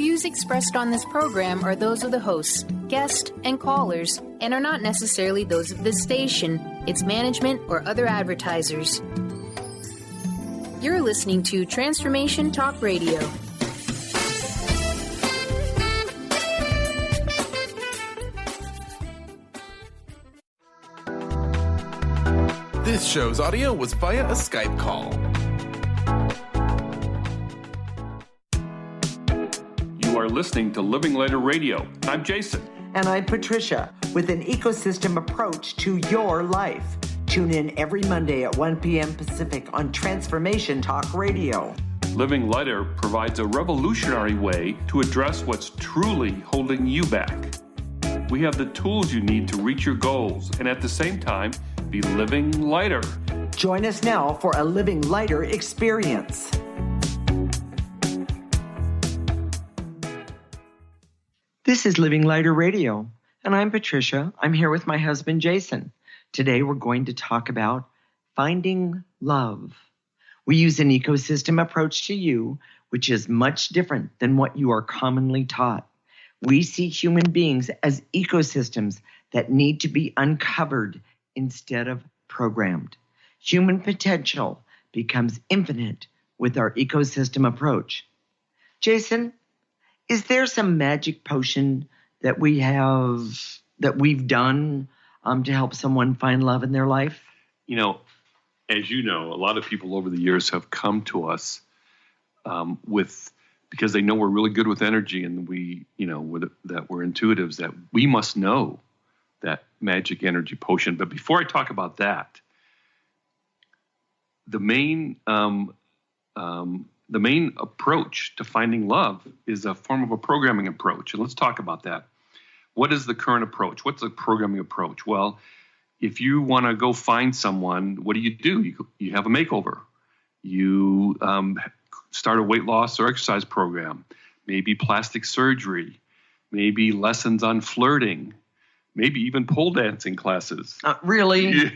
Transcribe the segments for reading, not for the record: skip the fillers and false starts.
views expressed on this program are those of the hosts, guests, and callers, and are not necessarily those of this station, its management, or other advertisers. You're listening to Transformation Talk Radio. This show's audio was via a Skype call. You are listening to Living Lighter Radio. I'm Jason. And I'm Patricia, with an ecosystem approach to your life. Tune in every Monday at 1 p.m. Pacific on Transformation Talk Radio. Living Lighter provides a revolutionary way to address what's truly holding you back. We have the tools you need to reach your goals and at the same time, be living lighter. Join us now for a Living Lighter experience. This is Living Lighter Radio, and I'm Patricia. I'm here with my husband, Jason. Today, we're going to talk about finding love. We use an ecosystem approach to you, which is much different than what you are commonly taught. We see human beings as ecosystems that need to be uncovered instead of programmed. Human potential becomes infinite with our ecosystem approach. Jason, is there some magic potion that we've done to help someone find love in their life? You know, as you know, a lot of people over the years have come to us because they know we're really good with energy, and that we're intuitives, that we must know that magic energy potion. But before I talk about that, the main approach to finding love is a form of a programming approach. And let's talk about that. What is the current approach? What's the programming approach? Well, if you want to go find someone, what do? You have a makeover. You start a weight loss or exercise program, maybe plastic surgery, maybe lessons on flirting, maybe even pole dancing classes. Really?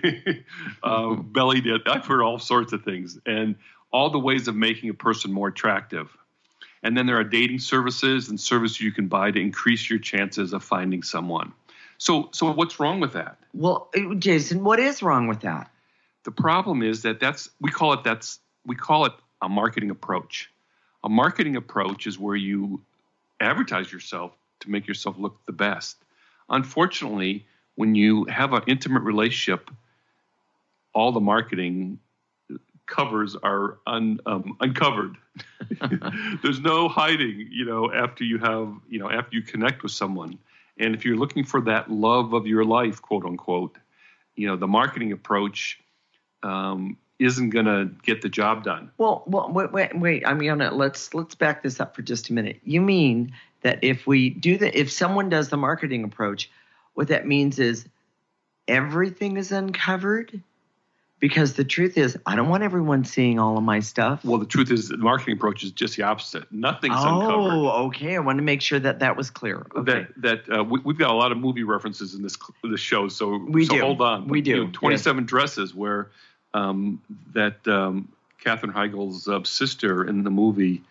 Belly dance. I've heard all sorts of things. And all the ways of making a person more attractive. And then there are dating services and services you can buy to increase your chances of finding someone. So what's wrong with that? Well, Jason, what is wrong with that? The problem is that we call it a marketing approach. A marketing approach is where you advertise yourself to make yourself look the best. Unfortunately, when you have an intimate relationship, all the marketing covers are uncovered. There's no hiding, after you connect with someone. And if you're looking for that love of your life, quote unquote, the marketing approach isn't going to get the job done. Well, wait. Let's back this up for just a minute. You mean that if someone does the marketing approach, what that means is everything is uncovered? Because the truth is, I don't want everyone seeing all of my stuff. Well, the truth is, the marketing approach is just the opposite. Nothing's uncovered. Oh, okay. I want to make sure that was clear. Okay. We've got a lot of movie references in this show, so do. Hold on. We do. 27 Dresses, where Katherine Heigl's sister in the movie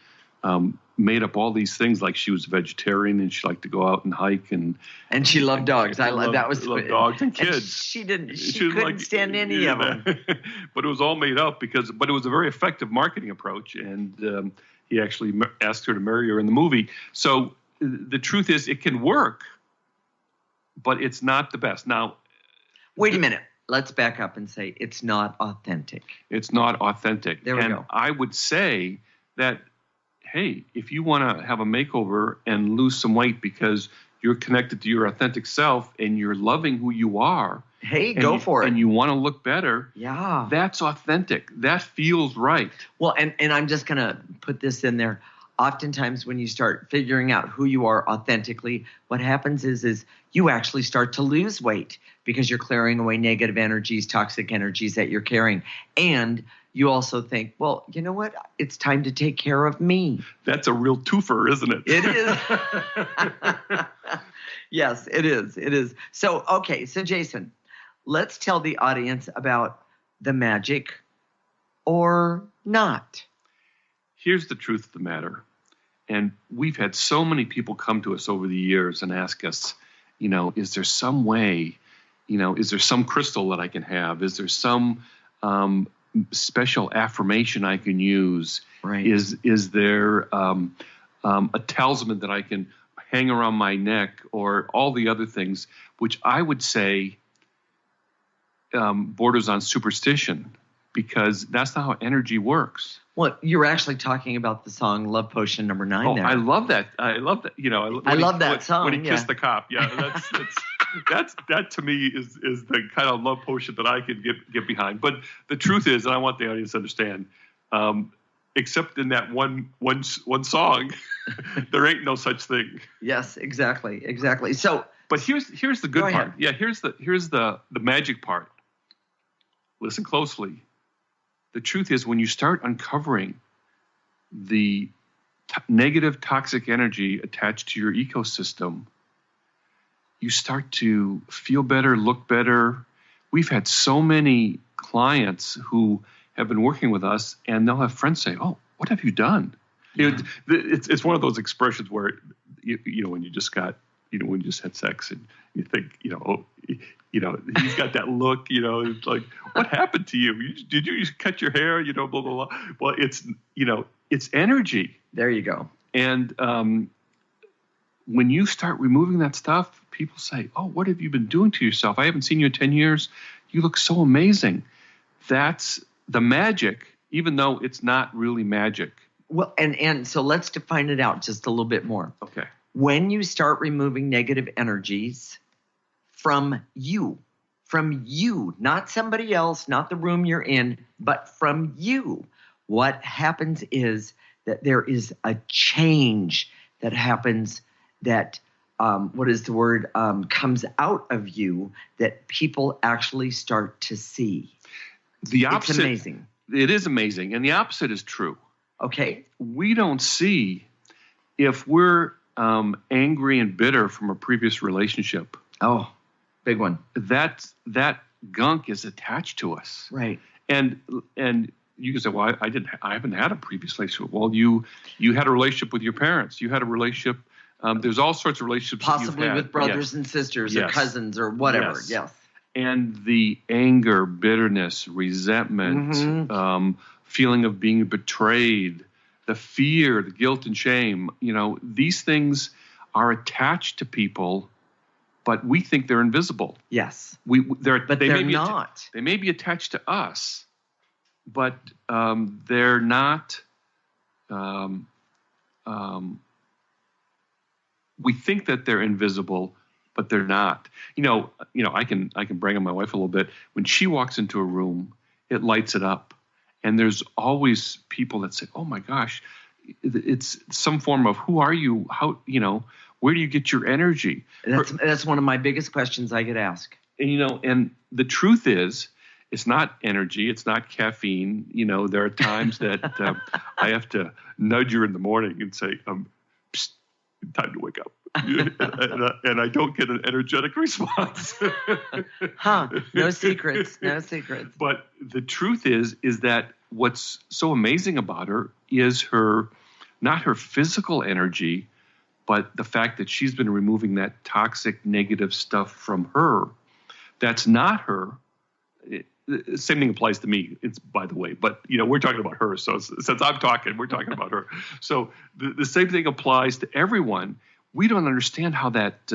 made up all these things, like she was a vegetarian and she liked to go out and hike and she loved dogs. Loved dogs and kids. And she couldn't stand any of them. But it was all made up but it was a very effective marketing approach, and he actually asked her to marry her in the movie. So the truth is, it can work, but it's not the best. Now, wait a minute. Let's back up and say it's not authentic. It's not authentic. There we go. I would say that, hey, if you want to have a makeover and lose some weight because you're connected to your authentic self and you're loving who you are. Hey, go for it. And you want to look better. Yeah. That's authentic. That feels right. Well, and I'm just going to put this in there. Oftentimes when you start figuring out who you are authentically, what happens is you actually start to lose weight because you're clearing away negative energies, toxic energies that you're carrying. And you also think, well, you know what? It's time to take care of me. That's a real twofer, isn't it? It is. Yes, it is. It is. So Jason, let's tell the audience about the magic or not. Here's the truth of the matter. And we've had so many people come to us over the years and ask us, is there some way, is there some crystal that I can have? Is there some special affirmation I can use? Right. Is there a talisman that I can hang around my neck, or all the other things, which I would say borders on superstition, because that's not how energy works. Well, you were actually talking about the song "Love Potion" number 9. Oh, there. I love that. I love that. I love that song. When he kissed the cop. Yeah, that to me is the kind of love potion that I can get behind. But the truth is, and I want the audience to understand, except in that one song, there ain't no such thing. Yes, exactly. So, but here's the good part. Ahead. Yeah, here's the magic part. Listen closely. The truth is, when you start uncovering the negative toxic energy attached to your ecosystem, you start to feel better, look better. We've had so many clients who have been working with us, and they'll have friends say, "Oh, what have you done?" Yeah. It's one of those expressions where when you just got when you just had sex and you think he's got that look, it's like, what happened to you? Did you cut your hair? Blah blah blah. Well, it's energy. There you go. And when you start removing that stuff, people say, "Oh, what have you been doing to yourself? I haven't seen you in 10 years. You look so amazing." That's the magic, even though it's not really magic. Well, and so let's define it out just a little bit more. Okay. When you start removing negative energies from you, not somebody else, not the room you're in, but from you, what happens is that there is a change that happens that, comes out of you that people actually start to see. The opposite. It's amazing. It is amazing. And the opposite is true. Okay. We don't see if we're angry and bitter from a previous relationship. Oh, big one. That gunk is attached to us. Right. And you can say, well, I haven't had a previous relationship. Well, you had a relationship with your parents. You had a relationship. There's all sorts of relationships. Possibly with brothers and sisters or cousins or whatever. Yes. And the anger, bitterness, resentment, feeling of being betrayed, the fear, the guilt and shame, these things are attached to people, but we think they're invisible. Yes. They're not. They may be attached to us, but they're not. We think that they're invisible, but they're not. I can brag on my wife a little bit. When she walks into a room, it lights it up. And there's always people that say, "Oh my gosh," it's some form of, "Who are you? How, where do you get your energy?" That's one of my biggest questions I get asked. And and the truth is, it's not energy, it's not caffeine. There are times that I have to nudge her in the morning and say, "Psst, time to wake up." and I don't get an energetic response. No secrets. But the truth is that what's so amazing about her is not her physical energy, but the fact that she's been removing that toxic, negative stuff from her. That's not her. Same thing applies to me, by the way, but we're talking about her. So since I'm talking, we're talking about her. So the same thing applies to everyone. We don't understand how that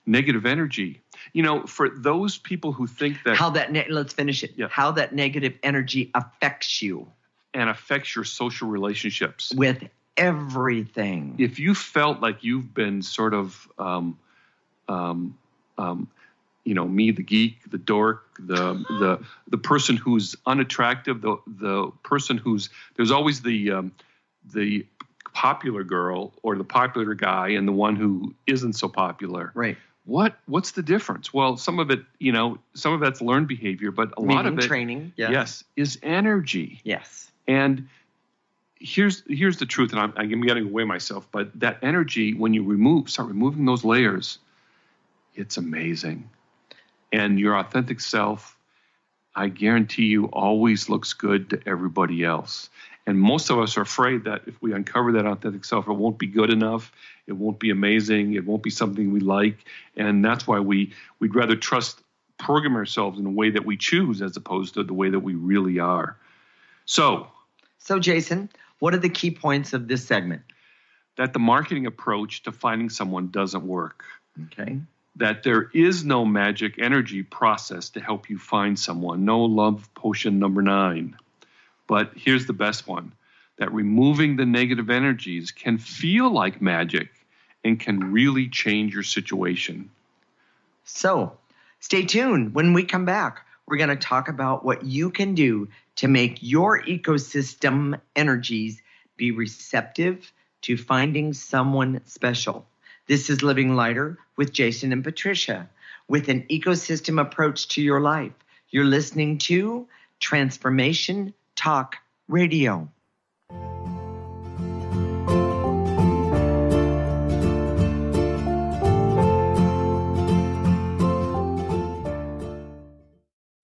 negative energy, for those people who think that let's finish it. Yeah. How that negative energy affects you and affects your social relationships with everything. If you felt like you've been sort of, me, the geek, the dork, the person who's unattractive, the person there's always the popular girl or the popular guy and the one who isn't so popular. Right. What's the difference? Well, some of it, some of that's learned behavior, but a lot of it, training, yes, is energy. Yes. And here's the truth, and I'm getting away myself, but that energy, when you start removing those layers, it's amazing. And your authentic self, I guarantee you, always looks good to everybody else. And most of us are afraid that if we uncover that authentic self, it won't be good enough, it won't be amazing, it won't be something we like. And that's why we'd rather program ourselves in a way that we choose as opposed to the way that we really are. So Jason, what are the key points of this segment? That the marketing approach to finding someone doesn't work. Okay. That there is no magic energy process to help you find someone. No love potion number 9. But here's the best one, that removing the negative energies can feel like magic and can really change your situation. So stay tuned. When we come back, we're going to talk about what you can do to make your ecosystem energies be receptive to finding someone special. This is Living Lighter with Jason and Patricia, with an ecosystem approach to your life. You're listening to Transformation Talk Radio.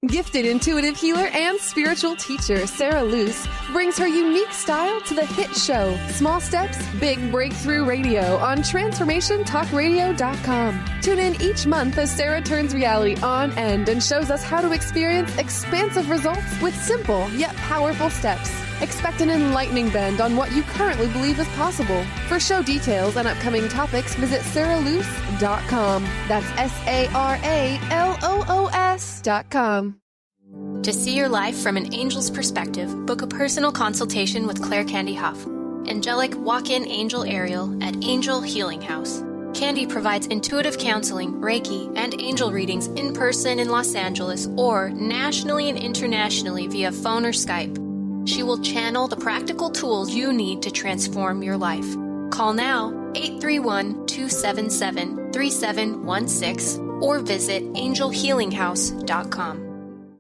Gifted intuitive healer and spiritual teacher Sarah Luce brings her unique style to the hit show Small Steps, Big Breakthrough Radio on TransformationTalkRadio.com. Tune in each month as Sarah turns reality on end and shows us how to experience expansive results with simple yet powerful steps. Expect an enlightening bend on what you currently believe is possible. For show details and upcoming topics, visit sarahluce.com. That's SARALOOS.com. To see your life from an angel's perspective, book a personal consultation with Claire Candy Huff, angelic walk-in angel Ariel at Angel Healing House. Candy provides intuitive counseling, Reiki, and angel readings in person in Los Angeles or nationally and internationally via phone or Skype. She will channel the practical tools you need to transform your life. Call now 831-277-3716 or visit angelhealinghouse.com.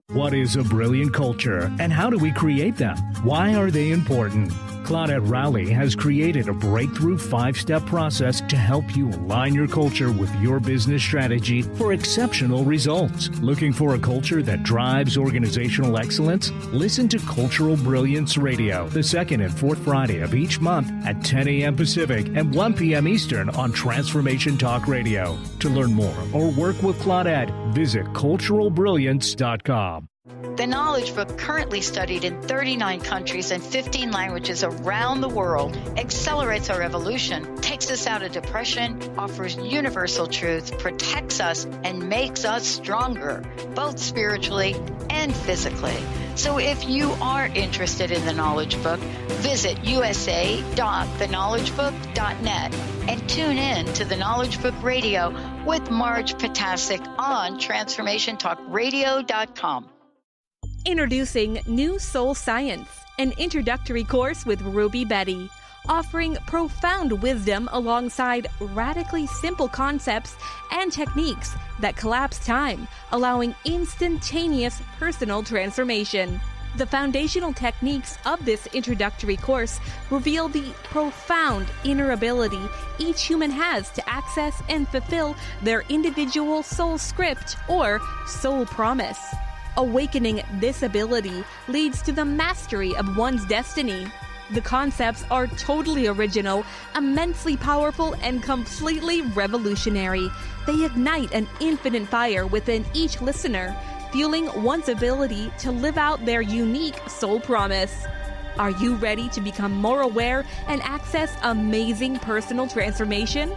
What is a brilliant culture and how do we create them? Why are they important? Claudette Rowley has created a breakthrough 5-step process to help you align your culture with your business strategy for exceptional results. Looking for a culture that drives organizational excellence? Listen to Cultural Brilliance Radio, the second and fourth Friday of each month at 10 a.m. Pacific and 1 p.m. Eastern on Transformation Talk Radio. To learn more or work with Claudette, visit culturalbrilliance.com. The Knowledge Book, currently studied in 39 countries and 15 languages around the world, accelerates our evolution, takes us out of depression, offers universal truth, protects us, and makes us stronger, both spiritually and physically. So if you are interested in the Knowledge Book, visit usa.theknowledgebook.net and tune in to the Knowledge Book Radio with Marge Potasic on TransformationTalkRadio.com. Introducing New Soul Science, an introductory course with Ruby Betty, offering profound wisdom alongside radically simple concepts and techniques that collapse time, allowing instantaneous personal transformation. The foundational techniques of this introductory course reveal the profound inner ability each human has to access and fulfill their individual soul script or soul promise. Awakening this ability leads to the mastery of one's destiny. The concepts are totally original, immensely powerful, and completely revolutionary. They ignite an infinite fire within each listener, fueling one's ability to live out their unique soul promise. Are you ready to become more aware and access amazing personal transformation?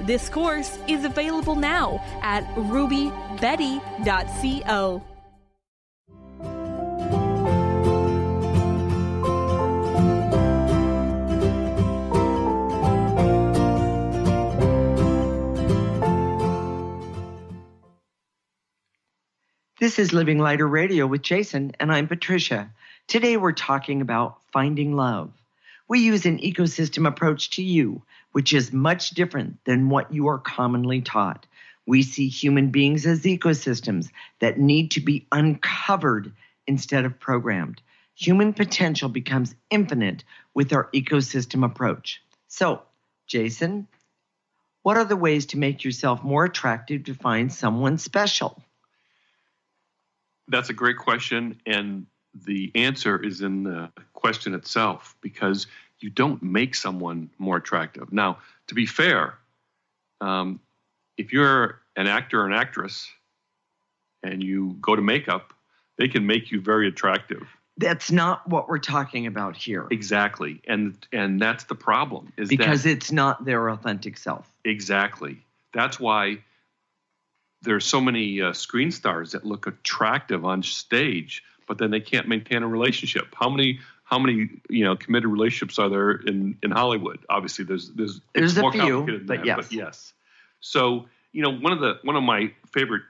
This course is available now at rubybetty.co. This is Living Lighter Radio with Jason, and I'm Patricia. Today we're talking about finding love. We use an ecosystem approach to you, which is much different than what you are commonly taught. We see human beings as ecosystems that need to be uncovered instead of programmed. Human potential becomes infinite with our ecosystem approach. So, Jason, what are the ways to make yourself more attractive to find someone special? That's a great question. And the answer is in the question itself, because you don't make someone more attractive. Now, to be fair, if you're an actor or an actress and you go to makeup, they can make you very attractive. That's not what we're talking about here. Exactly. And that's the problem. Because it's not their authentic self. Exactly. That's why there's so many screen stars that look attractive on stage, but then they can't maintain a relationship. How many committed relationships are there in Hollywood? Obviously, there's a more few, complicated than that, but yes. So one of my favorite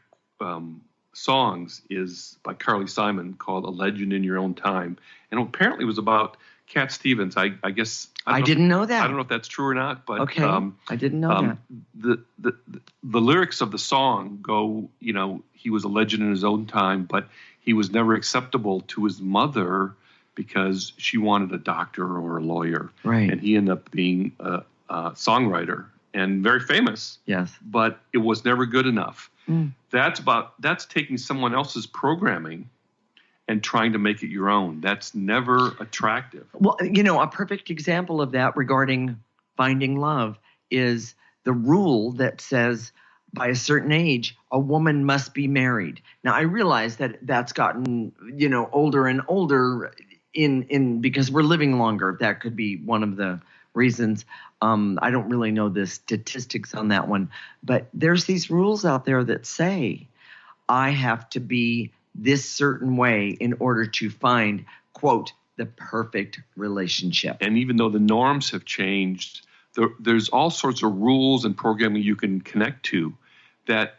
songs is by Carly Simon called "A Legend in Your Own Time," and apparently it was about Cat Stevens. I guess I didn't know that. I don't know if that's true or not, but okay, I didn't know that. The lyrics of the song go, he was a legend in his own time, but he was never acceptable to his mother because she wanted a doctor or a lawyer, right? And he ended up being a songwriter and very famous. Yes, but it was never good enough. That's taking someone else's programming and trying to make it your own. That's never attractive. Well, a perfect example of that regarding finding love is the rule that says by a certain age, a woman must be married. Now, I realize that that's gotten, older and older because we're living longer. That could be one of the reasons. I don't really know the statistics on that one, but there's these rules out there that say I have to be this certain way in order to find, quote, the perfect relationship. And even though the norms have changed, there's all sorts of rules and programming you can connect to that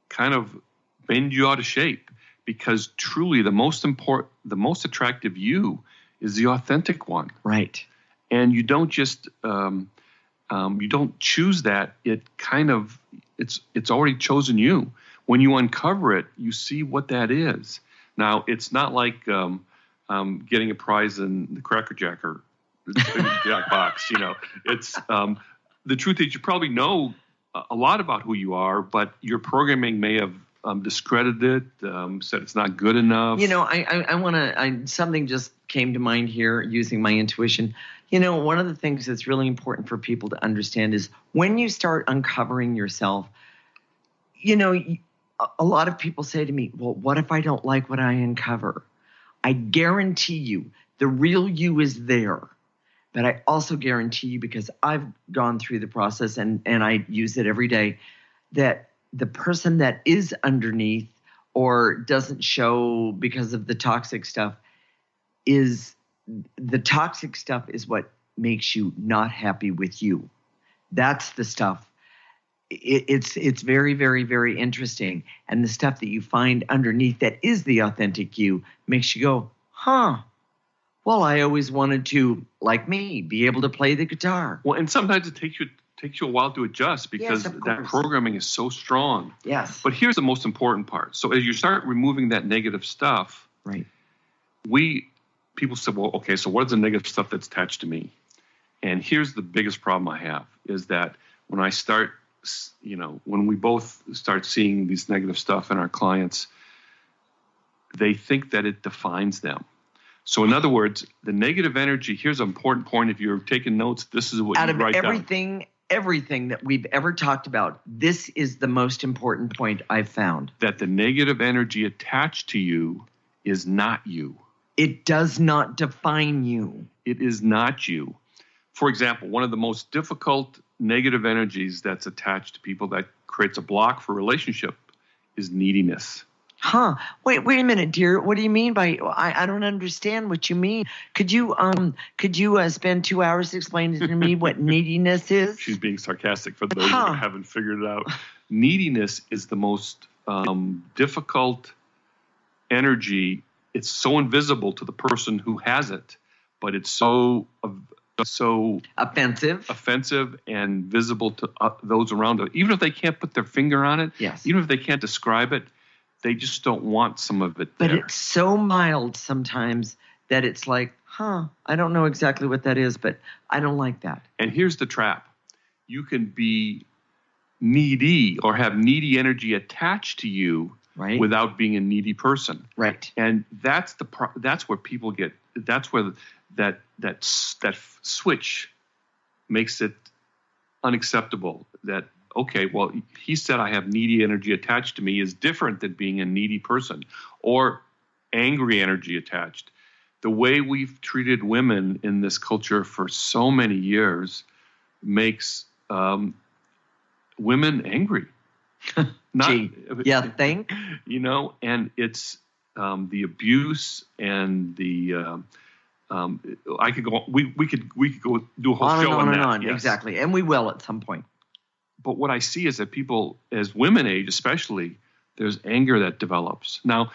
kind of bend you out of shape, because truly the most attractive you is the authentic one. Right. And you don't just you don't choose that. It's already chosen you. When you uncover it, you see what that is. Now, it's not like getting a prize in the Cracker Jack or Jack Box. It's the truth is you probably know a lot about who you are, but your programming may have discredited it, said it's not good enough. I want to. Something just came to mind here using my intuition. One of the things that's really important for people to understand is when you start uncovering yourself, a lot of people say to me, well, what if I don't like what I uncover? I guarantee you the real you is there. But I also guarantee you, because I've gone through the process and I use it every day, that the person that is underneath or doesn't show because of the toxic stuff is what makes you not happy with you. That's the stuff. It's very, very, very interesting. And the stuff that you find underneath that is the authentic you makes you go, well, I always wanted to, like me, be able to play the guitar. Well, and sometimes it takes you a while to adjust because that programming is so strong. Yes. But here's the most important part. So as you start removing that negative stuff, right? People say, well, okay, so what is the negative stuff that's attached to me? And here's the biggest problem I have is that when I start, when we both start seeing these negative stuff in our clients, they think that it defines them. So in other words, the negative energy, here's an important point. If you're taking notes, this is what you write down. Out of everything that we've ever talked about, this is the most important point I've found. That the negative energy attached to you is not you. It does not define you. It is not you. For example, one of the most difficult negative energies that's attached to people that creates a block for relationship is neediness. Wait a minute, dear. What do you mean by I don't understand what you mean? Could you spend 2 hours explaining to me what neediness is? She's being sarcastic for those who haven't figured it out. Neediness is the most difficult energy. It's so invisible to the person who has it, but it's so offensive and visible to those around it. Even if they can't put their finger on it, yes. Even if they can't describe it, they just don't want some of it there. But it's so mild sometimes that it's like, I don't know exactly what that is, but I don't like that. And here's the trap. You can be needy or have needy energy attached to you, right, without being a needy person. Right. And that's where people get, that's where that switch makes it unacceptable. That, okay, well, he said I have needy energy attached to me is different than being a needy person or angry energy attached. The way we've treated women in this culture for so many years makes women angry. Think? And it's the abuse and the I could go. We could go do a whole show on that. On. Yes. Exactly, and we will at some point. But what I see is that people, as women age especially, there's anger that develops. Now,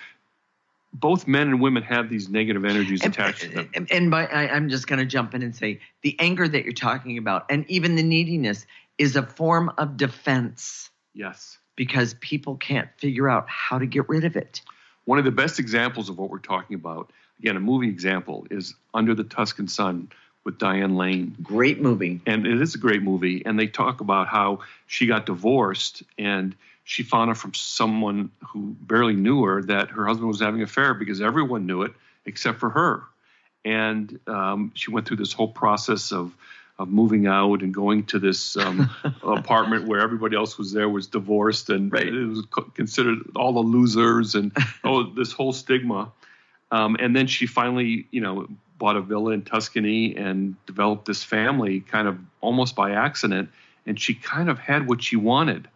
both men and women have these negative energies attached to them. And I'm just going to jump in and say the anger that you're talking about, and even the neediness, is a form of defense. Yes. Because people can't figure out how to get rid of it. One of the best examples of what we're talking about, again, a movie example, is Under the Tuscan Sun with Diane Lane. Great movie. And it is a great movie. And they talk about how she got divorced and she found out from someone who barely knew her that her husband was having an affair because everyone knew it except for her. And she went through this whole process of moving out and going to this apartment where everybody else was there was divorced, and right. It was considered all the losers and this whole stigma. And then she finally, bought a villa in Tuscany and developed this family kind of almost by accident. And she kind of had what she wanted.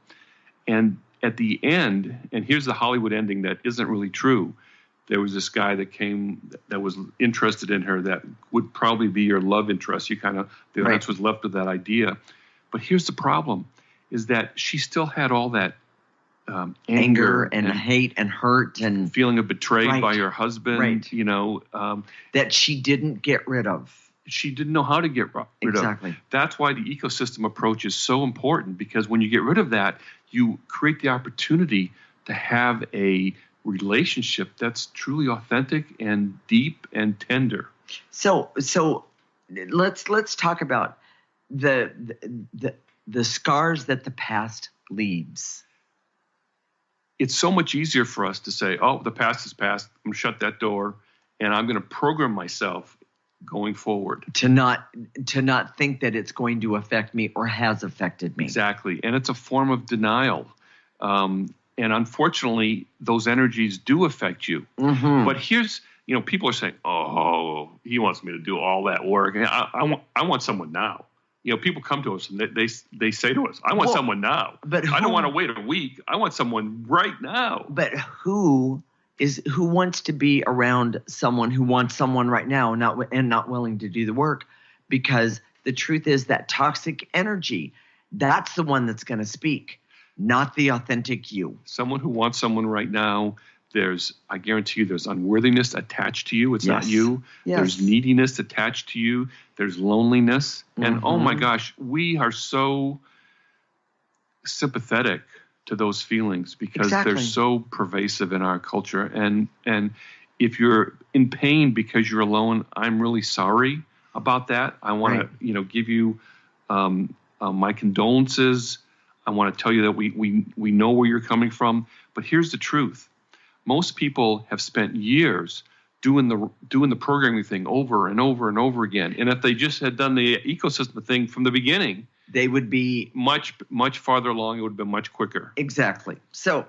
And at the end, and here's the Hollywood ending that isn't really true. There was this guy that came that was interested in her that would probably be your love interest. You kind of, the audience was left with that idea. But here's the problem, is that she still had all that anger and hate and hurt and feeling of betrayed by her husband, that she didn't get rid of. She didn't know how to get rid of. Exactly. That's why the ecosystem approach is so important, because when you get rid of that, you create the opportunity to have a relationship that's truly authentic and deep and tender. So let's talk about the scars that the past leaves. It's so much easier for us to say, oh, the past is past. I'm going to shut that door, and I'm going to program myself going forward. To not think that it's going to affect me or has affected me. Exactly. And it's a form of denial. And unfortunately, those energies do affect you. Mm-hmm. But here's, people are saying, oh, he wants me to do all that work. I want someone now. People come to us and they say to us, I want someone now. But I don't want to wait a week. I want someone right now. But who wants to be around someone who wants someone right now and not willing to do the work? Because the truth is that toxic energy, that's the one that's going to speak, not the authentic you. Someone who wants someone right now, I guarantee you, there's unworthiness attached to you. It's not you. Yes. There's neediness attached to you. There's loneliness. And oh my gosh, we are so sympathetic to those feelings because they're so pervasive in our culture. And if you're in pain because you're alone, I'm really sorry about that. I want to, give you my condolences. I want to tell you that we know where you're coming from. But here's the truth. Most people have spent years doing the programming thing over and over and over again. And if they just had done the ecosystem thing from the beginning, they would be much, much farther along. It would have been much quicker. Exactly. So,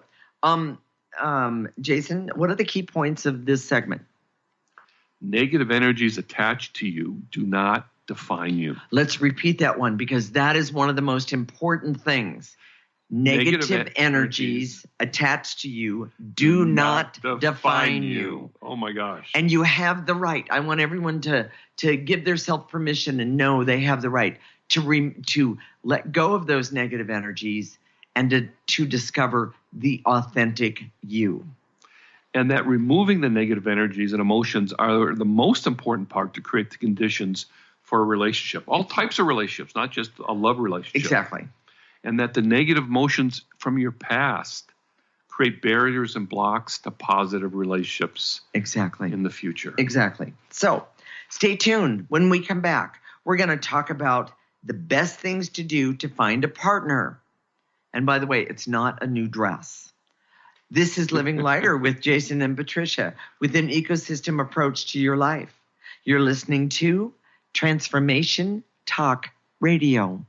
Jason, what are the key points of this segment? Negative energies attached to you do not define you. Let's repeat that one, because that is one of the most important things. Negative energies attached to you do not define you. Oh my gosh. And you have the right. I want everyone to give themselves permission and know they have the right to let go of those negative energies and to discover the authentic you. And that removing the negative energies and emotions are the most important part to create the conditions for a relationship. All types of relationships, not just a love relationship. Exactly. And that the negative emotions from your past create barriers and blocks to positive relationships in the future. Exactly. So stay tuned. When we come back, we're going to talk about the best things to do to find a partner. And by the way, it's not a new dress. This is Living Lighter with Jason and Patricia with an ecosystem approach to your life. You're listening to Transformation Talk Radio.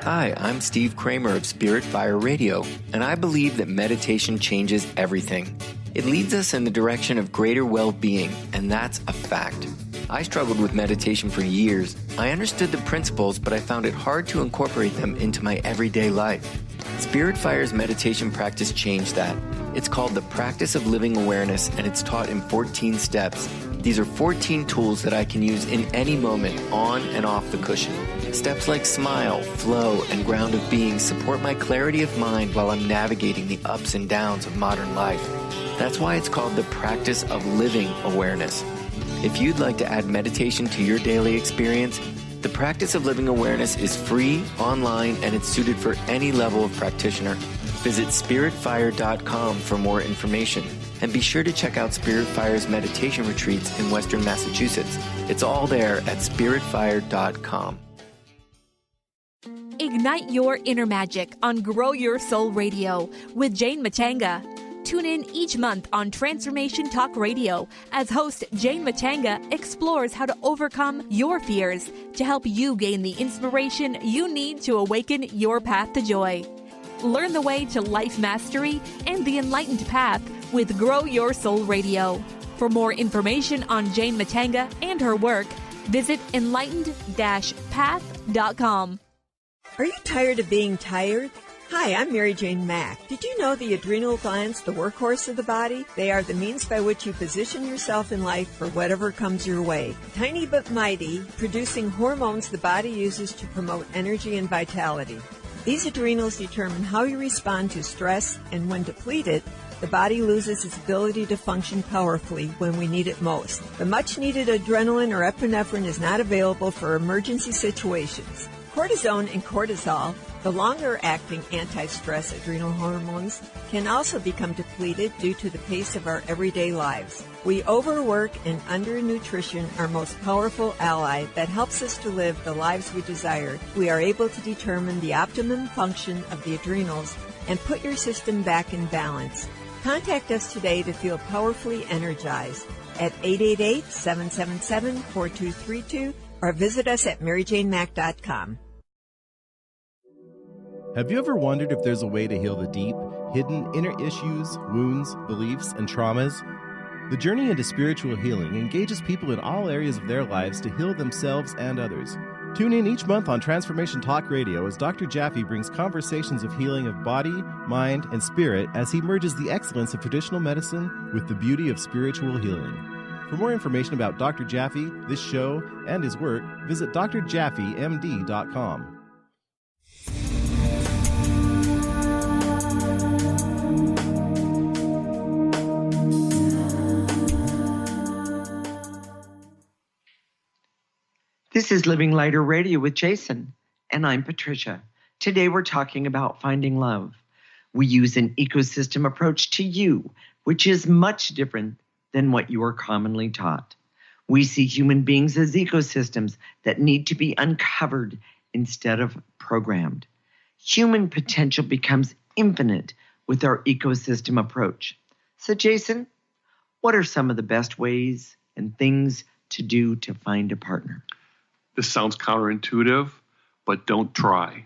Hi, I'm Steve Kramer of Spirit Fire Radio, and I believe that meditation changes everything. It leads us in the direction of greater well-being, and that's a fact. I struggled with meditation for years. I understood the principles, but I found it hard to incorporate them into my everyday life. Spirit Fire's meditation practice changed that. It's called the Practice of Living Awareness, and it's taught in 14 steps. These are 14 tools that I can use in any moment, on and off the cushion. Steps like smile, flow, and ground of being support my clarity of mind while I'm navigating the ups and downs of modern life. That's why it's called the Practice of Living Awareness. If you'd like to add meditation to your daily experience, the Practice of Living Awareness is free, online, and it's suited for any level of practitioner. Visit spiritfire.com for more information. And be sure to check out Spirit Fire's meditation retreats in Western Massachusetts. It's all there at spiritfire.com. Ignite your inner magic on Grow Your Soul Radio with Jane Matanga. Tune in each month on Transformation Talk Radio as host Jane Matanga explores how to overcome your fears to help you gain the inspiration you need to awaken your path to joy. Learn the way to life mastery and the enlightened path with Grow Your Soul Radio. For more information on Jane Matanga and her work, visit enlightened-path.com. Are you tired of being tired? Hi, I'm Mary Jane Mack. Did you know the adrenal glands, the workhorse of the body? They are the means by which you position yourself in life for whatever comes your way. Tiny but mighty, producing hormones the body uses to promote energy and vitality. These adrenals determine how you respond to stress, and when depleted, the body loses its ability to function powerfully when we need it most. The much-needed adrenaline or epinephrine is not available for emergency situations. Cortisone and cortisol, the longer-acting anti-stress adrenal hormones, can also become depleted due to the pace of our everyday lives. We overwork and undernutrition, our most powerful ally that helps us to live the lives we desire. We are able to determine the optimum function of the adrenals and put your system back in balance. Contact us today to feel powerfully energized at 888-777-4232 or visit us at maryjanemack.com. Have you ever wondered if there's a way to heal the deep, hidden inner issues, wounds, beliefs, and traumas? The journey into spiritual healing engages people in all areas of their lives to heal themselves and others. Tune in each month on Transformation Talk Radio as Dr. Jaffe brings conversations of healing of body, mind, and spirit as he merges the excellence of traditional medicine with the beauty of spiritual healing. For more information about Dr. Jaffe, this show, and his work, visit drjaffemd.com. This is Living Lighter Radio with Jason, and I'm Patricia. Today we're talking about finding love. We use an ecosystem approach to you, which is much different than what you are commonly taught. We see human beings as ecosystems that need to be uncovered instead of programmed. Human potential becomes infinite with our ecosystem approach. So, Jason, what are some of the best ways and things to do to find a partner? This sounds counterintuitive, but don't try.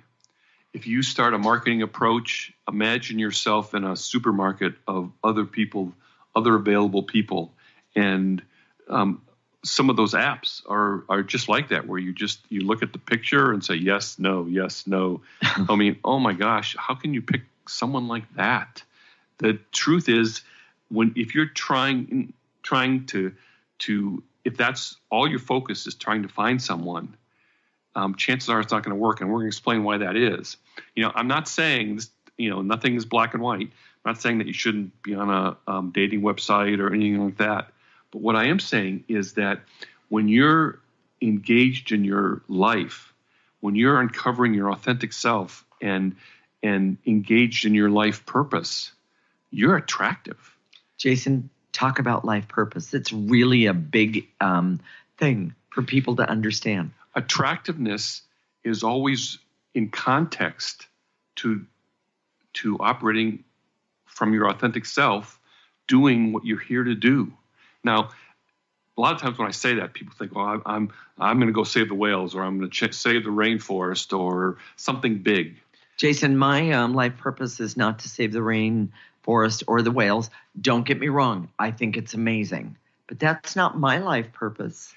If you start a marketing approach, imagine yourself in a supermarket of other people, other available people. And some of those apps are just like that, where you look at the picture and say, yes, no, yes, no. I mean, oh my gosh, how can you pick someone like that? The truth is, if you're trying to if that's all your focus is trying to find someone, chances are it's not going to work. And we're going to explain why that is. I'm not saying this, nothing is black and white. I'm not saying that you shouldn't be on a dating website or anything like that. But what I am saying is that when you're engaged in your life, when you're uncovering your authentic self and and engaged in your life purpose, you're attractive. Jason, talk about life purpose. It's really a big thing for people to understand. Attractiveness is always in context to operating from your authentic self, doing what you're here to do. Now, a lot of times when I say that, people think, well, I'm going to go save the whales, or I'm going to save the rainforest, or something big. Jason, my life purpose is not to save the rainforest or the whales. Don't get me wrong. I think it's amazing. But that's not my life purpose.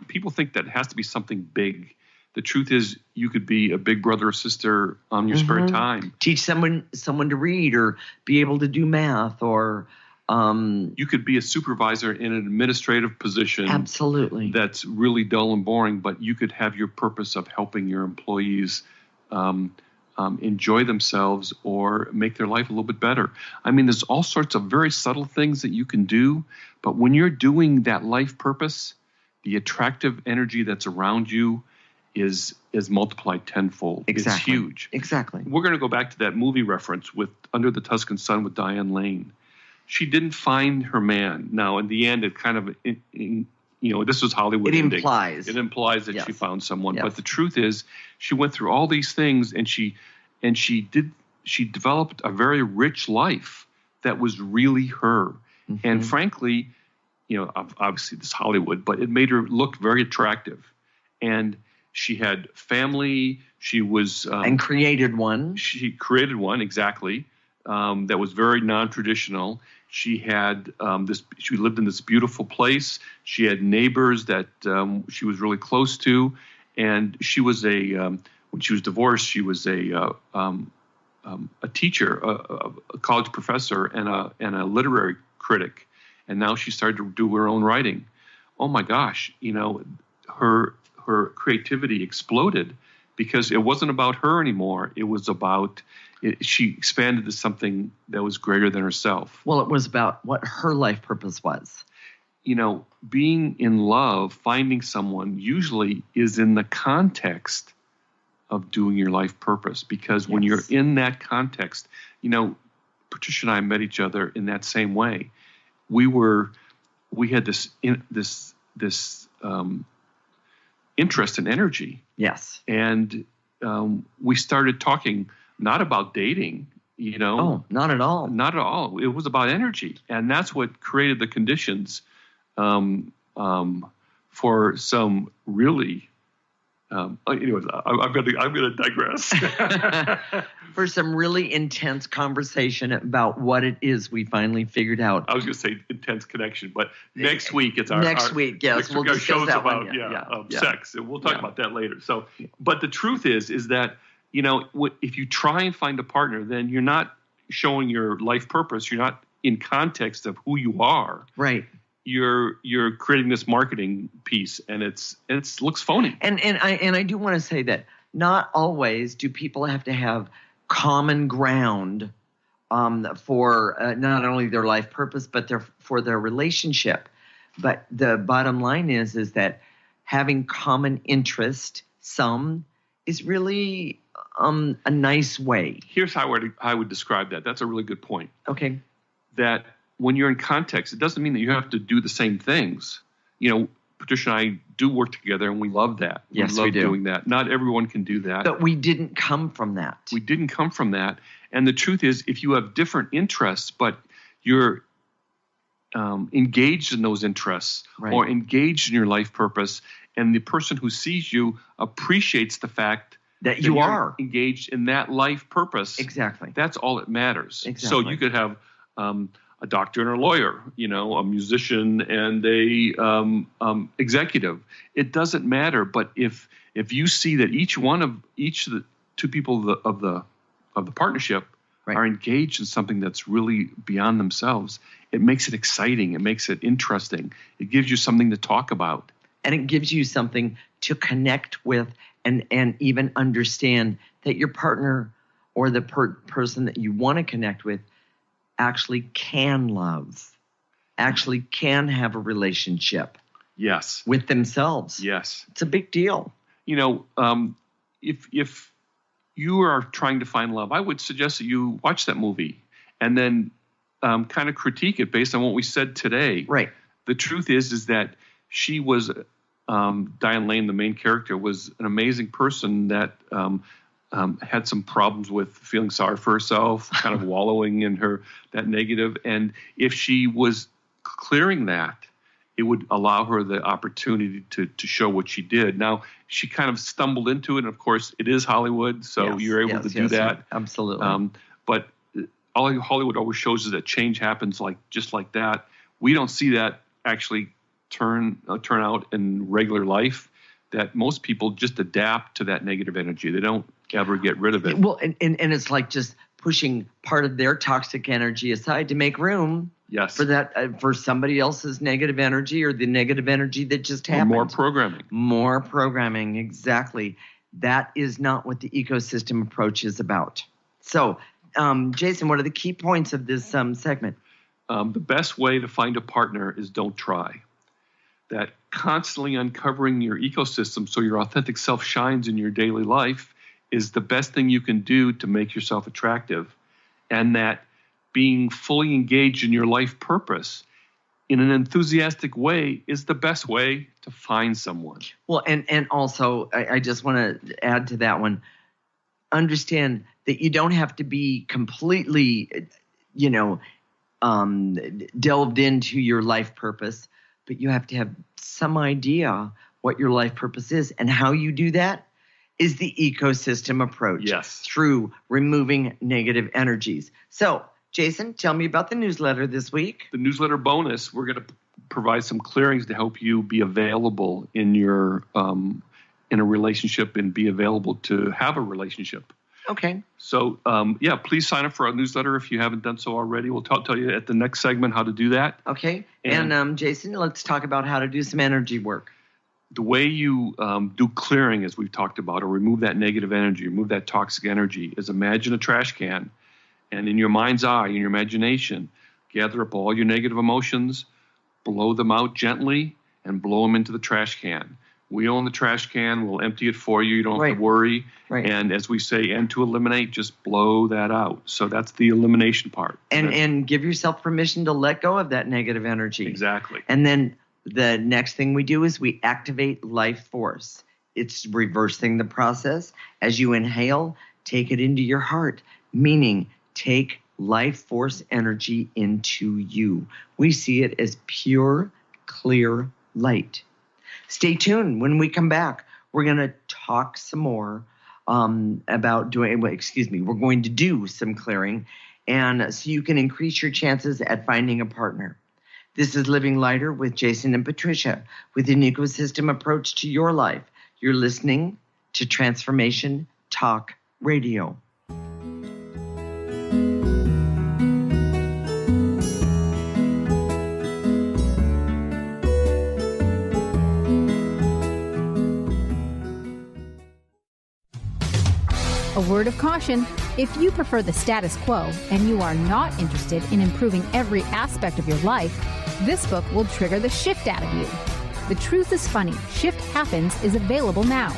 People think that it has to be something big. The truth is, you could be a big brother or sister on your spare time. Teach someone to read, or be able to do math, or you could be a supervisor in an administrative position. Absolutely. That's really dull and boring, but you could have your purpose of helping your employees enjoy themselves or make their life a little bit better. I mean, there's all sorts of very subtle things that you can do, but when you're doing that life purpose, the attractive energy that's around you is multiplied tenfold. Exactly. It's huge. Exactly. We're going to go back to that movie reference with Under the Tuscan Sun with Diane Lane. She didn't find her man. Now, in the end, it kind of, this was Hollywood. It implies. It implies that Yes. she found someone. Yes. But the truth is, she went through all these things, and she developed a very rich life that was really her. Mm-hmm. And frankly, obviously this is Hollywood, but it made her look very attractive. And she had family. She was and created one. She created one, exactly. That was very non-traditional. She had she lived in this beautiful place. She had neighbors that she was really close to, and she was when she was divorced, she was a teacher, a college professor, and a literary critic. And now she started to do her own writing. Oh my gosh, her creativity exploded because it wasn't about her anymore. It was about she expanded to something that was greater than herself. Well, it was about what her life purpose was. Being in love, finding someone usually is in the context of doing your life purpose. Because when you're in that context, Patricia and I met each other in that same way. We had this interest and energy. Yes. And we started talking not about dating, Oh, not at all. Not at all. It was about energy. And that's what created the conditions for some really, anyways, I'm going to digress. For some really intense conversation about what it is we finally figured out. I was going to say intense connection, but next week it's next week. Yes, we'll discuss shows that about one. sex, and we'll talk about that later. So, but the truth is that if you try and find a partner, then you're not showing your life purpose. You're not in context of who you are. Right. You're creating this marketing piece, and it looks phony. And I do want to say that not always do people have to have common ground for not only their life purpose, but for their relationship. But the bottom line is that having common interest, is really a nice way. Here's how I would describe that. That's a really good point. Okay. That when you're in context, it doesn't mean that you have to do the same things. Patricia and I do work together, and we love that. Yes, we love we do. doing that. Not everyone can do that. But we didn't come from that. We didn't come from that. And the truth is, if you have different interests, but you're engaged in those interests, Right. or engaged in your life purpose, and the person who sees you appreciates the fact that you you're are engaged in that life purpose. Exactly. That's all that matters. Exactly. So you could have a doctor and a lawyer, a musician and a executive. It doesn't matter. But if you see that each of the two people of the partnership Right. are engaged in something that's really beyond themselves, it makes it exciting. It makes it interesting. It gives you something to talk about. And it gives you something to connect with and even understand that your partner or the person that you want to connect with actually can love, actually can have a relationship. Yes. With themselves. Yes. It's a big deal. If you are trying to find love, I would suggest that you watch that movie and then kind of critique it based on what we said today. Right. The truth is that she was, Diane Lane, the main character, was an amazing person that had some problems with feeling sorry for herself, kind of wallowing in that negative. And if she was clearing that, it would allow her the opportunity to show what she did. Now, she kind of stumbled into it. And of course, it is Hollywood, so you're able to do that. Absolutely. But all Hollywood always shows is that change happens just like that. We don't see that actually turn out in regular life, that most people just adapt to that negative energy. They don't ever get rid of it. Well, and it's like just pushing part of their toxic energy aside to make room for that for somebody else's negative energy or the negative energy that just happened. More programming, exactly. That is not what the ecosystem approach is about. So, Jason, what are the key points of this segment? The best way to find a partner is don't try. That constantly uncovering your ecosystem so your authentic self shines in your daily life is the best thing you can do to make yourself attractive. And that being fully engaged in your life purpose in an enthusiastic way is the best way to find someone. Well, and also, I just want to add to that one, understand that you don't have to be completely, delved into your life purpose, but you have to have some idea what your life purpose is. And how you do that is the ecosystem approach. Yes. Through removing negative energies. So, Jason, tell me about the newsletter this week. The newsletter bonus, we're going to provide some clearings to help you be available in your in a relationship and be able to have a relationship. Okay. So, please sign up for our newsletter if you haven't done so already. We'll tell you at the next segment how to do that. Okay. And Jason, let's talk about how to do some energy work. The way you do clearing, as we've talked about, or remove that negative energy, remove that toxic energy, is imagine a trash can, and in your mind's eye, in your imagination, gather up all your negative emotions, blow them out gently, and blow them into the trash can. We own the trash can. We'll empty it for you. You don't have to worry. Right. And as we say, and to eliminate, just blow that out. So that's the elimination part. And give yourself permission to let go of that negative energy. Exactly. And then the next thing we do is we activate life force. It's reversing the process. As you inhale, take it into your heart, meaning take life force energy into you. We see it as pure, clear light. Stay tuned. When we come back, we're going to talk some more about doing, we're going to do some clearing, and so you can increase your chances at finding a partner. This is Living Lighter with Jason and Patricia with an ecosystem approach to your life. You're listening to Transformation Talk Radio. A word of caution: if you prefer the status quo and you are not interested in improving every aspect of your life, this book will trigger the shift out of you. The Truth is Funny, Shift Happens is available now.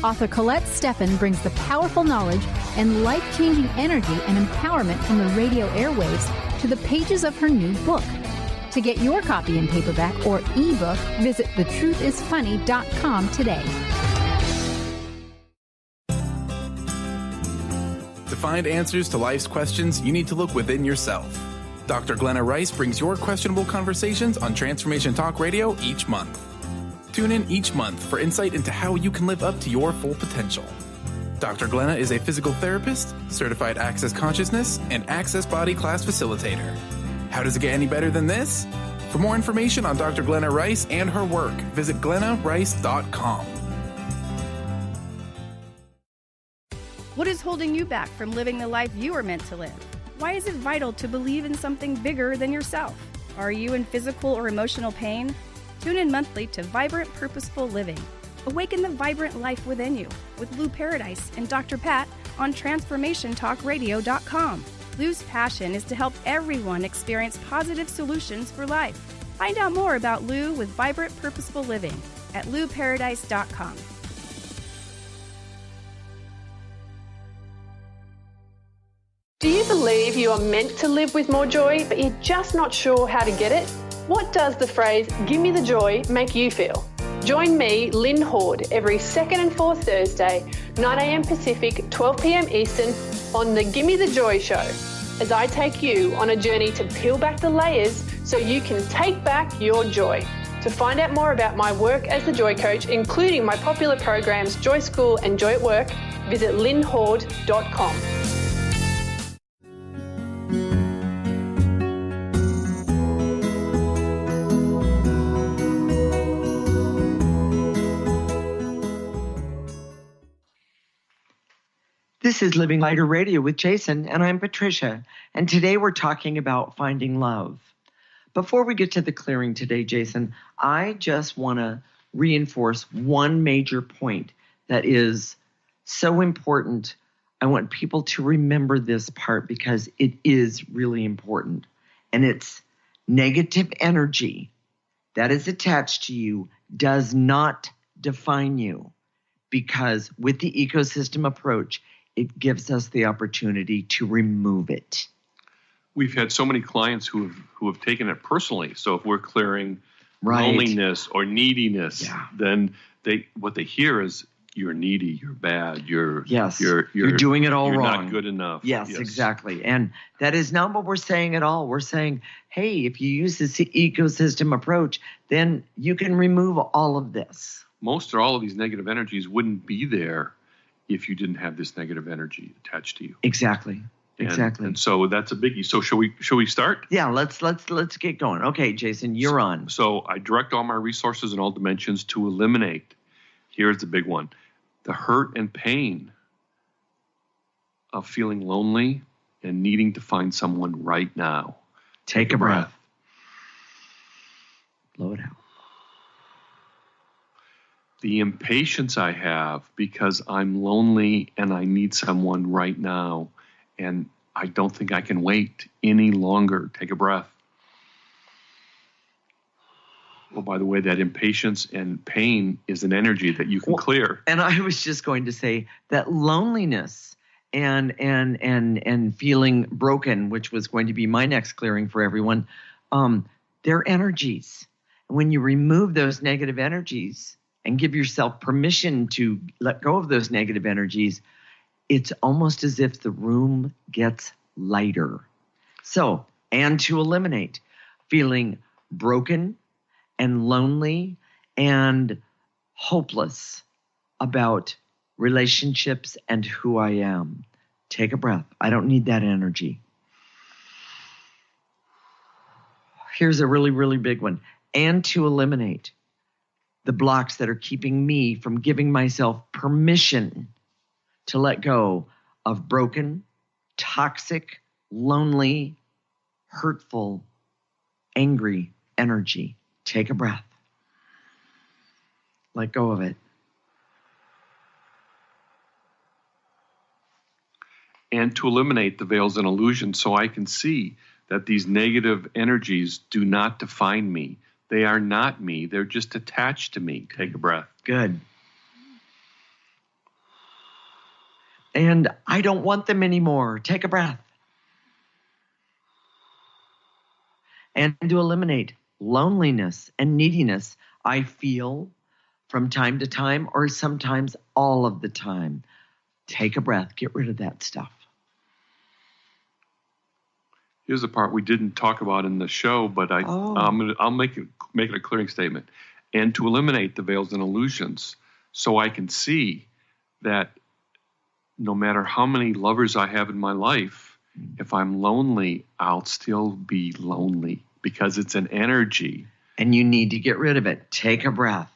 Author Colette Steffen brings the powerful knowledge and life-changing energy and empowerment from the radio airwaves to the pages of her new book. To get your copy in paperback or ebook, visit thetruthisfunny.com today. To find answers to life's questions, you need to look within yourself. Dr. Glenna Rice brings your questionable conversations on Transformation Talk Radio each month. Tune in each month for insight into how you can live up to your full potential. Dr. Glenna is a physical therapist, certified Access Consciousness, and Access Body Class facilitator. How does it get any better than this? For more information on Dr. Glenna Rice and her work, visit glennarice.com. What is holding you back from living the life you are meant to live? Why is it vital to believe in something bigger than yourself? Are you in physical or emotional pain? Tune in monthly to Vibrant Purposeful Living. Awaken the vibrant life within you with Lou Paradise and Dr. Pat on TransformationTalkRadio.com. Lou's passion is to help everyone experience positive solutions for life. Find out more about Lou with Vibrant Purposeful Living at LouParadise.com. believe you are meant to live with more joy, but you're just not sure how to get it? What does the phrase, "give me the joy," make you feel? Join me, Lynn Horde, every second and fourth Thursday, 9 a.m. Pacific, 12 p.m. Eastern, on the Gimme the Joy Show, as I take you on a journey to peel back the layers so you can take back your joy. To find out more about my work as the Joy Coach, including my popular programs Joy School and Joy at Work, visit lynnhorde.com. This is Living Lighter Radio with Jason, and I'm Patricia, and today we're talking about finding love. Before we get to the clearing today, Jason, I just want to reinforce one major point that is so important. I want people to remember this part because it is really important, and it's negative energy that is attached to you does not define you, because with the ecosystem approach, it gives us the opportunity to remove it. We've had so many clients who have taken it personally. So if we're clearing Right. loneliness or neediness, then what they hear is, "You're needy, you're bad, you're doing it all you're wrong. not good enough." Yes, exactly. And that is not what we're saying at all. We're saying, hey, if you use this ecosystem approach, then you can remove all of this. Most or all of these negative energies wouldn't be there if you didn't have this negative energy attached to you. Exactly. And so that's a biggie. So shall we start? Yeah, let's get going. Okay, Jason, you're on. So I direct all my resources in all dimensions to eliminate. Here's the big one: the hurt and pain of feeling lonely and needing to find someone right now. Take a breath. Blow it out. The impatience I have because I'm lonely and I need someone right now, and I don't think I can wait any longer. Take a breath. Oh, by the way, that impatience and pain is an energy that you can clear. And I was just going to say that loneliness and feeling broken, which was going to be my next clearing for everyone, they're energies. And when you remove those negative energies and give yourself permission to let go of those negative energies, it's almost as if the room gets lighter. So, and to eliminate feeling broken and lonely and hopeless about relationships and who I am. Take a breath. I don't need that energy. Here's a really, really big one. And to eliminate the blocks that are keeping me from giving myself permission to let go of broken, toxic, lonely, hurtful, angry energy. Take a breath. Let go of it. And to eliminate the veils and illusions so I can see that these negative energies do not define me. They are not me. They're just attached to me. Take a breath. Good. And I don't want them anymore. Take a breath. And to eliminate loneliness and neediness I feel from time to time, or sometimes all of the time. Take a breath. Get rid of that stuff. Here's the part we didn't talk about in the show, but I'll make it a clearing statement. And to eliminate the veils and illusions so I can see that no matter how many lovers I have in my life, if I'm lonely, I'll still be lonely because it's an energy. And you need to get rid of it. Take a breath.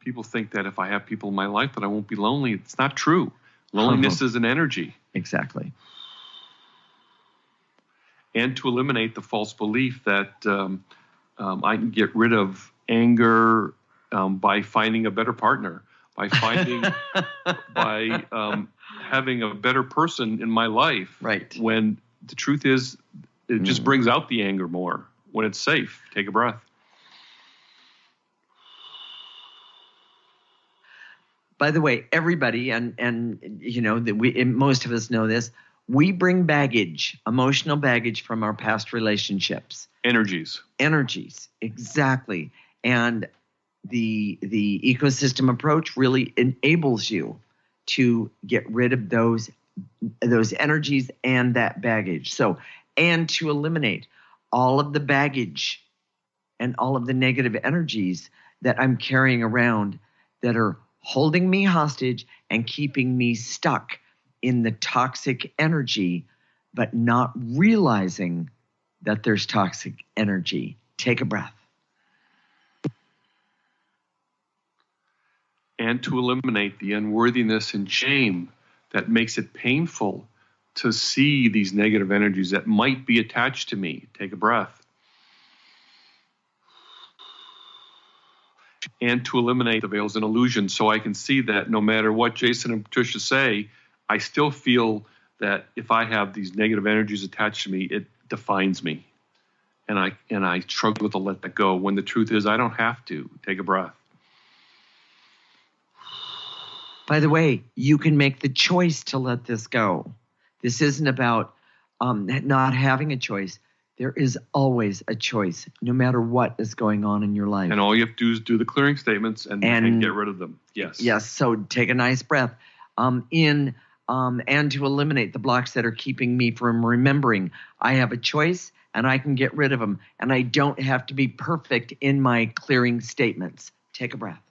People think that if I have people in my life that I won't be lonely. It's not true. Loneliness is an energy. Exactly. And to eliminate the false belief that I can get rid of anger by finding a better partner, by finding, by having a better person in my life. Right. When the truth is, it just brings out the anger more. When it's safe, take a breath. By the way, everybody, and you know, most of us know this, we bring baggage, emotional baggage from our past relationships. Energies, exactly. And the ecosystem approach really enables you to get rid of those energies and that baggage. So, and to eliminate all of the baggage and all of the negative energies that I'm carrying around that are holding me hostage and keeping me stuck in the toxic energy, but not realizing that there's toxic energy. Take a breath. And to eliminate the unworthiness and shame that makes it painful to see these negative energies that might be attached to me. Take a breath. And to eliminate the veils and illusions so I can see that no matter what Jason and Patricia say, I still feel that if I have these negative energies attached to me, it defines me. And I struggle to let that go when the truth is I don't have to. Take a breath. By the way, you can make the choice to let this go. This isn't about not having a choice. There is always a choice, no matter what is going on in your life. And all you have to do is do the clearing statements and get rid of them. Yes. Yes. So take a nice breath in and to eliminate the blocks that are keeping me from remembering. I have a choice and I can get rid of them. And I don't have to be perfect in my clearing statements. Take a breath.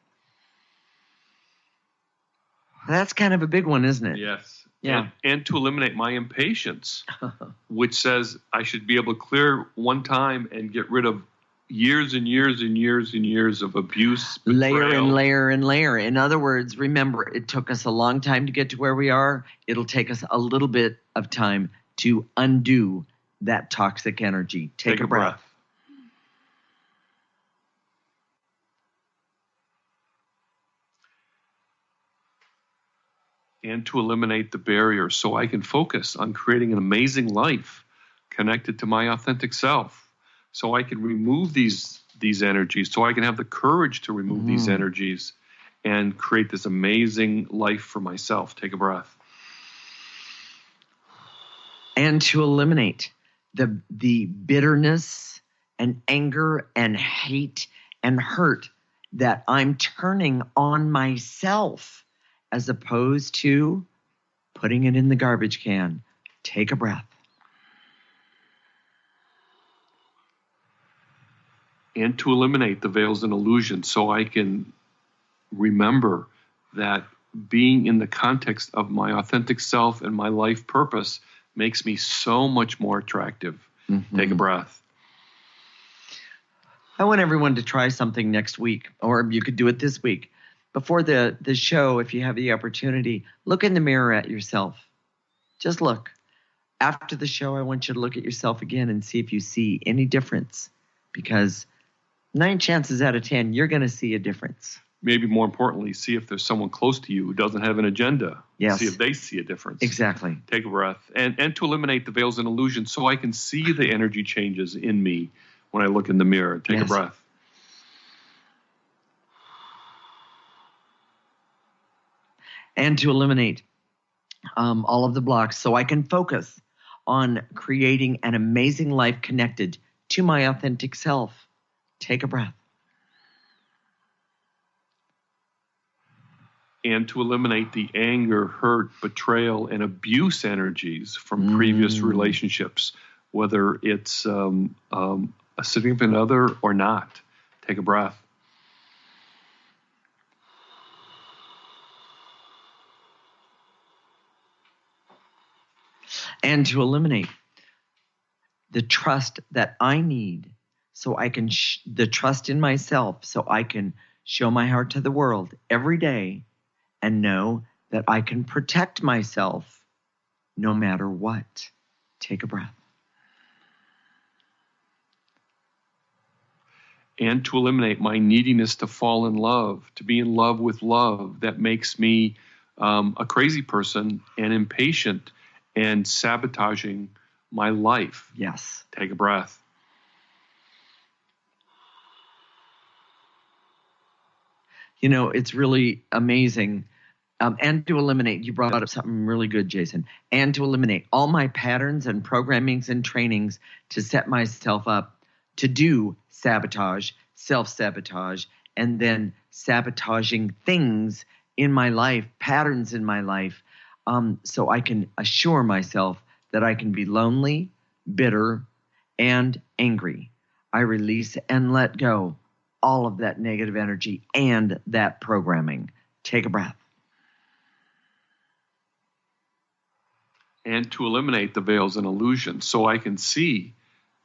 That's kind of a big one, isn't it? Yes. Yeah. And to eliminate my impatience, which says I should be able to clear one time and get rid of years and years and years and years of abuse. Layer betrayal. and layer and layer. In other words, remember, it took us a long time to get to where we are. It'll take us a little bit of time to undo that toxic energy. Take a breath. And to eliminate the barriers so I can focus on creating an amazing life connected to my authentic self. So I can remove these energies, so I can have the courage to remove these energies and create this amazing life for myself. Take a breath. And to eliminate the bitterness and anger and hate and hurt that I'm turning on myself, as opposed to putting it in the garbage can. Take a breath. And to eliminate the veils and illusions so I can remember that being in the context of my authentic self and my life purpose makes me so much more attractive. Take a breath. I want everyone to try something next week, or you could do it this week. Before the show, if you have the opportunity, look in the mirror at yourself. Just look. After the show, I want you to look at yourself again and see if you see any difference. Because 9 chances out of 10, you're going to see a difference. Maybe more importantly, see if there's someone close to you who doesn't have an agenda. Yes. See if they see a difference. Exactly. Take a breath. And to eliminate the veils and illusions so I can see the energy changes in me when I look in the mirror. Take a breath. And to eliminate all of the blocks so I can focus on creating an amazing life connected to my authentic self. Take a breath. And to eliminate the anger, hurt, betrayal, and abuse energies from previous relationships, whether it's a significant other or not. Take a breath. And to eliminate the trust that I need so I can, the trust in myself so I can show my heart to the world every day and know that I can protect myself no matter what. Take a breath. And to eliminate my neediness to fall in love, to be in love with love that makes me a crazy person and impatient and sabotaging my life. Yes. Take a breath. You know, it's really amazing and to eliminate, you brought up something really good, Jason, and to eliminate all my patterns and programmings and trainings to set myself up to do sabotage, self-sabotage, and then sabotaging things in my life, patterns in my life, so I can assure myself that I can be lonely, bitter, and angry. I release and let go all of that negative energy and that programming. Take a breath. And to eliminate the veils and illusions, so I can see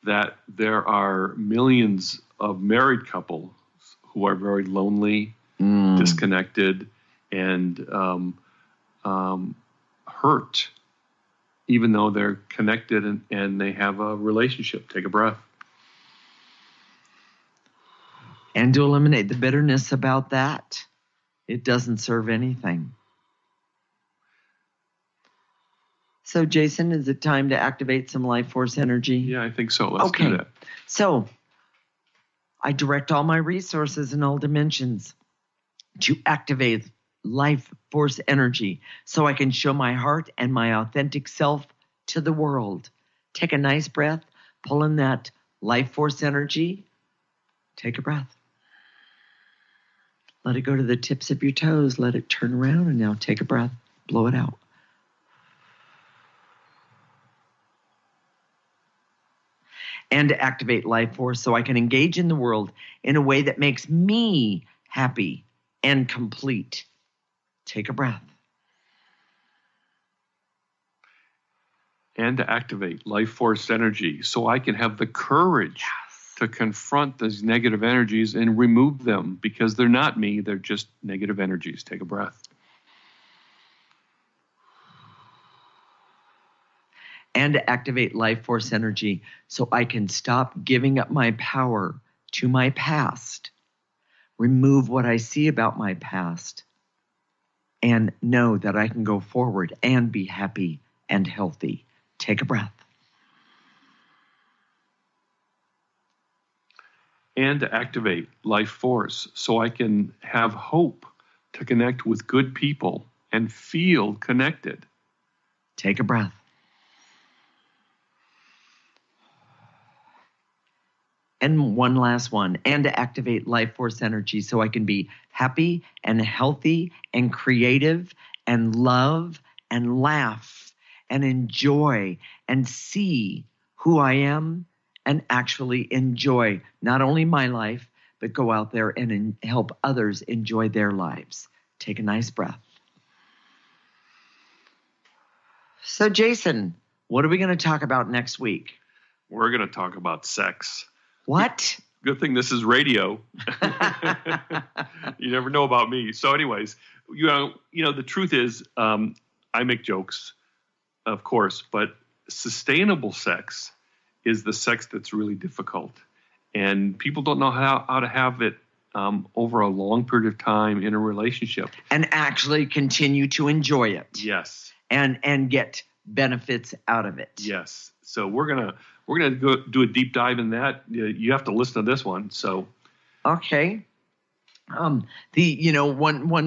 that there are millions of married couples who are very lonely, disconnected, and hurt, even though they're connected and they have a relationship. Take a breath. And to eliminate the bitterness about that. It doesn't serve anything. So, Jason, is it time to activate some life force energy? Yeah, I think so. Let's do that. So, I direct all my resources in all dimensions to activate life force energy so I can show my heart and my authentic self to the world. Take a nice breath, pull in that life force energy. Take a breath. Let it go to the tips of your toes. Let it turn around, and now take a breath. Blow it out. And to activate life force so I can engage in the world in a way that makes me happy and complete. Take a breath. And to activate life force energy so I can have the courage to confront those negative energies and remove them, because they're not me, they're just negative energies. Take a breath. And to activate life force energy so I can stop giving up my power to my past, remove what I see about my past, and know that I can go forward and be happy and healthy. Take a breath. And to activate life force so I can have hope to connect with good people and feel connected. Take a breath. And one last one. And to activate life force energy so I can be happy and healthy and creative and love and laugh and enjoy and see who I am and actually enjoy not only my life, but go out there and help others enjoy their lives. Take a nice breath. So, Jason, what are we going to talk about next week? We're going to talk about sex. What? Good thing this is radio. You never know about me. So anyways, you know, the truth is, I make jokes, of course, but sustainable sex is the sex that's really difficult. And people don't know how to have it over a long period of time in a relationship. And actually continue to enjoy it. Yes. And get benefits out of it. Yes. So we're gonna go do a deep dive in that. You have to listen to this one. So, okay. One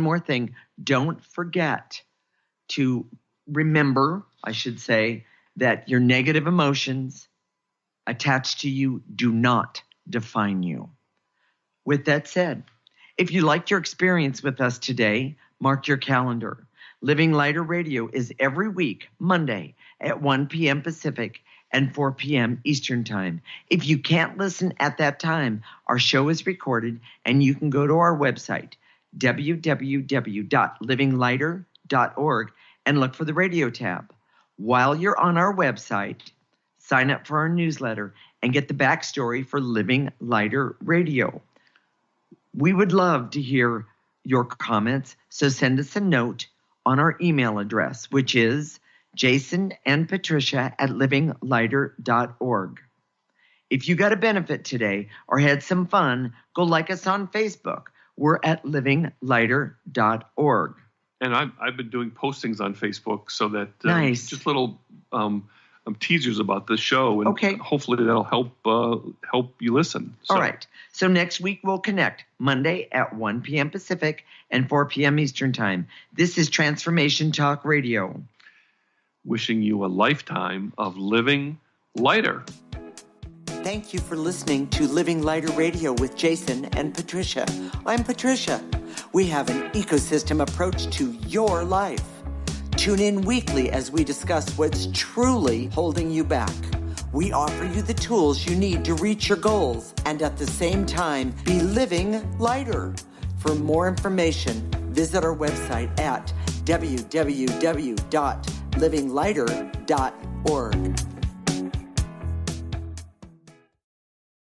more thing. Don't forget to remember, I should say, that your negative emotions attached to you do not define you. With that said, if you liked your experience with us today, mark your calendar. Living Lighter Radio is every week, Monday at 1 p.m. Pacific and 4 p.m. Eastern Time. If you can't listen at that time, our show is recorded and you can go to our website, www.livinglighter.org, and look for the radio tab. While you're on our website, sign up for our newsletter and get the backstory for Living Lighter Radio. We would love to hear your comments, so send us a note on our email address, which is jasonandpatricia@livinglighter.org. If you got a benefit today or had some fun, go like us on Facebook. We're at livinglighter.org. And I've been doing postings on Facebook so that nice. Just little teasers about the show, and hopefully that'll help you listen. So. All right. So next week we'll connect Monday at 1 p.m. Pacific and 4 p.m. Eastern Time. This is Transformation Talk Radio. Wishing you a lifetime of living lighter. Thank you for listening to Living Lighter Radio with Jason and Patricia. I'm Patricia. We have an ecosystem approach to your life. Tune in weekly as we discuss what's truly holding you back. We offer you the tools you need to reach your goals and at the same time be living lighter. For more information, visit our website at www.livinglighter.org.